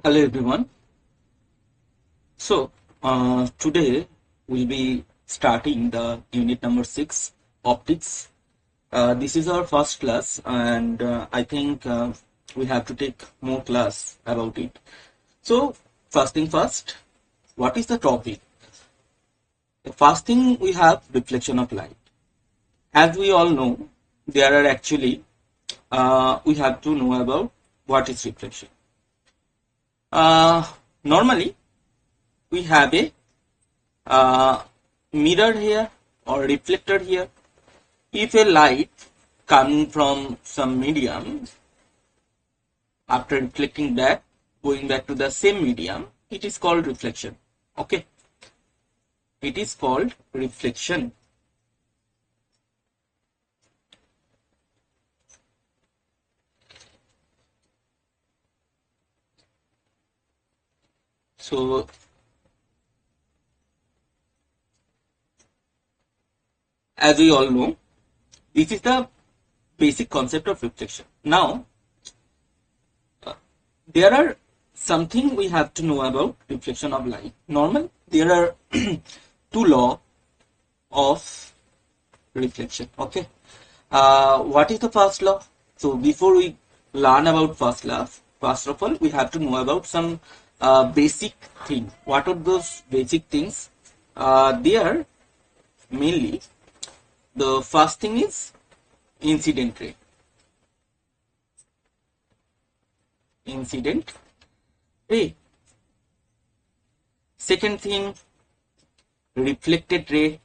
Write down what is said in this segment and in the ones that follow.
Hello everyone. Today we'll be starting the unit number 6, optics. This is our first class, and I think we have to take more class about it. So, first thing first, what is the topic? The first thing we have reflection of light. As we all know, there are actually we have to know about what is reflection. Normally, we have a uh, mirror here or reflector here. If a light coming from some medium, after reflecting that, going back to the same medium, it is called reflection. Okay, it is called reflection. So as we all know, this is the basic concept of reflection. Now, there are something we have to know about reflection of light. Normal, there are two law of reflection. Okay, what is the first law? So before we learn about first law, first of all, we have to know about some basic thing. What are those basic things? They are mainly, the first thing is incident ray. Incident ray. Second thing, reflected ray.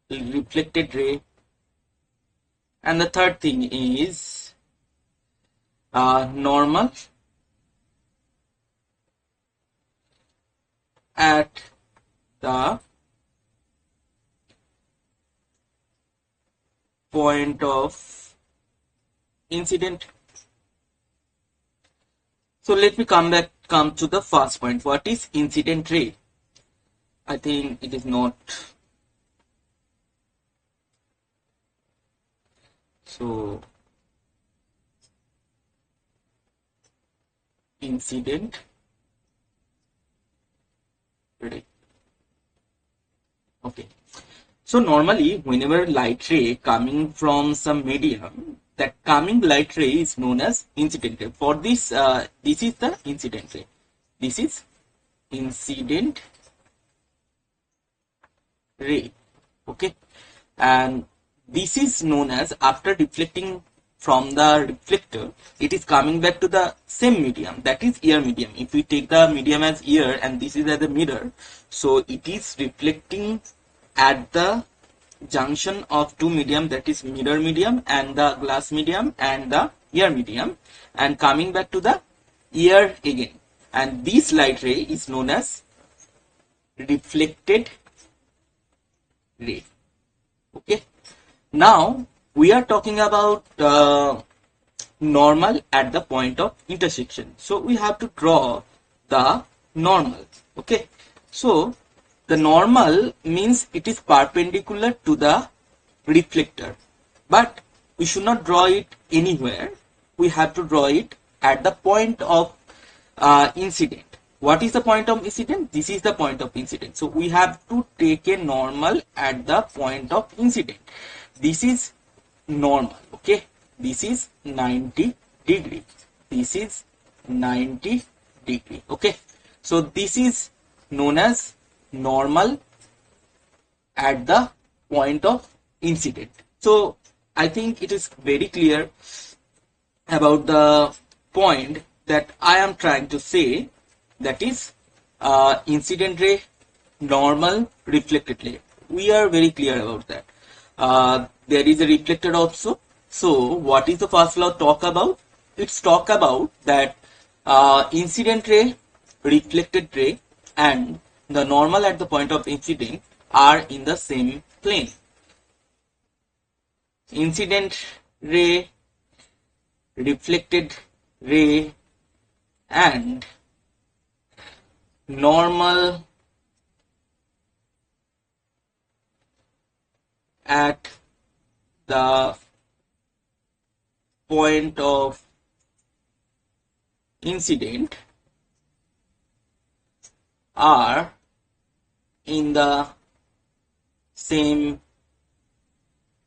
Reflected ray. And the third thing is normal at the point of incident. So let me come to the first point. What is incident ray? I think it is not. So incident ray. Okay. So normally, whenever light ray coming from some medium, that coming light ray is known as incident ray. For this, this is the incident ray. This is incident ray. Okay, and this is known as, after deflecting from the reflector, it is coming back to the same medium, that is ear medium. If we take the medium as ear and this is as a mirror, so it is reflecting at the junction of two medium, that is mirror medium and the glass medium and the ear medium, and coming back to the ear again, and this light ray is known as reflected ray. Okay, now we are talking about normal at the point of intersection. So we have to draw the normal. Okay, so the normal means it is perpendicular to the reflector, but we should not draw it anywhere. We have to draw it at the point of incident. What is the point of incident? This is the point of incident. So we have to take a normal at the point of incident. This is normal. Okay, this is 90 degree. This is 90 degree. Okay, so this is known as normal at the point of incident. So I think it is very clear about the point that I am trying to say, that is incident ray, normal, reflected ray. We are very clear about that. There is a reflected also. So what is the first law talk about? It's talk about that incident ray, reflected ray and the normal at the point of incident are in the same plane. Incident ray, reflected ray and normal at the point of incident are in the same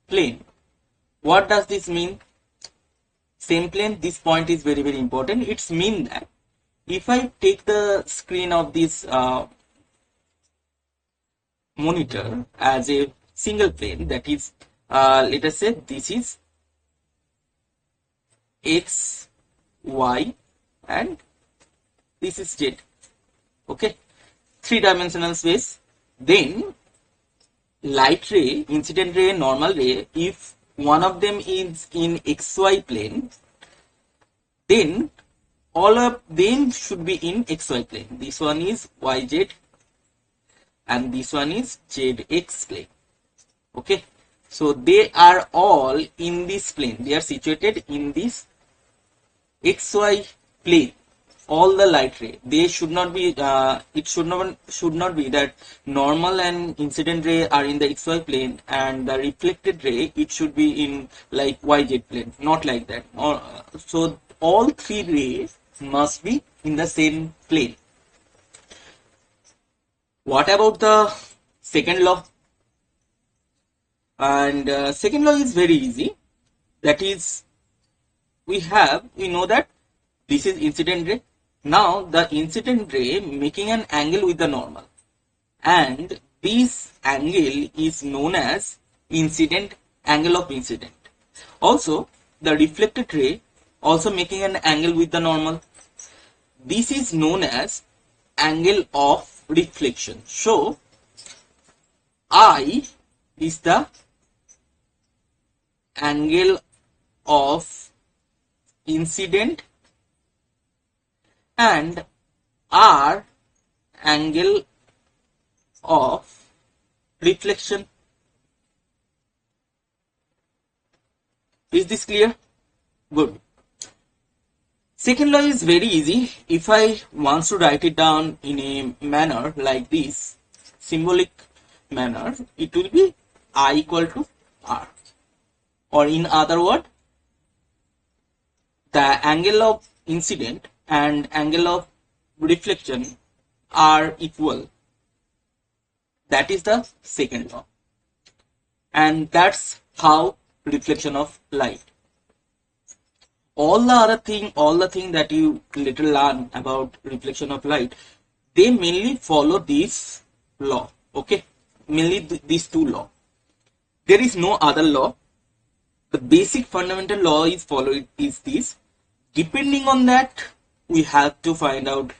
plane. What does this mean? Same plane, this point is very, very important. It's mean that if I take the screen of this monitor as a single plane, that is, let us say this is X, Y, and this is Z. Okay, three-dimensional space. Then light ray, incident ray, normal ray, if one of them is in XY plane, then all of them should be in XY plane. This one is YZ and this one is ZX plane. Okay, so they are all in this plane. They are situated in this XY plane. All the light ray, they should not be, it should not be that normal and incident ray are in the XY plane and the reflected ray, it should be in like YZ plane, not like that. So all three rays must be in the same plane. What about the second law? And second law is very easy. That is, we know that this is incident ray. Now the incident ray making an angle with the normal, and this angle is known as incident angle of incident. Also the reflected ray also making an angle with the normal. This is known as angle of reflection. So I is the angle of incident and R angle of reflection. Is this clear? Good. Second law is very easy. If I want to write it down in a manner like this, symbolic manner, it will be I equal to R. Or in other word, the angle of incident and angle of reflection are equal. That is the second law. And that's how reflection of light. All the thing that you little learn about reflection of light, they mainly follow this law. Okay, mainly these two laws. There is no other law. The basic fundamental law is followed is this. Depending on that, we have to find out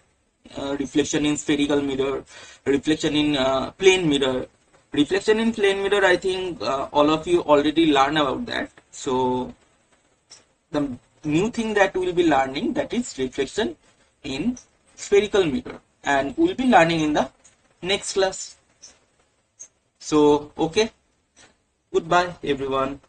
reflection in spherical mirror, reflection in plane mirror. Reflection in plane mirror, I think all of you already learned about that. So the new thing that we will be learning, that is reflection in spherical mirror, and we will be learning in the next class. So okay, goodbye everyone.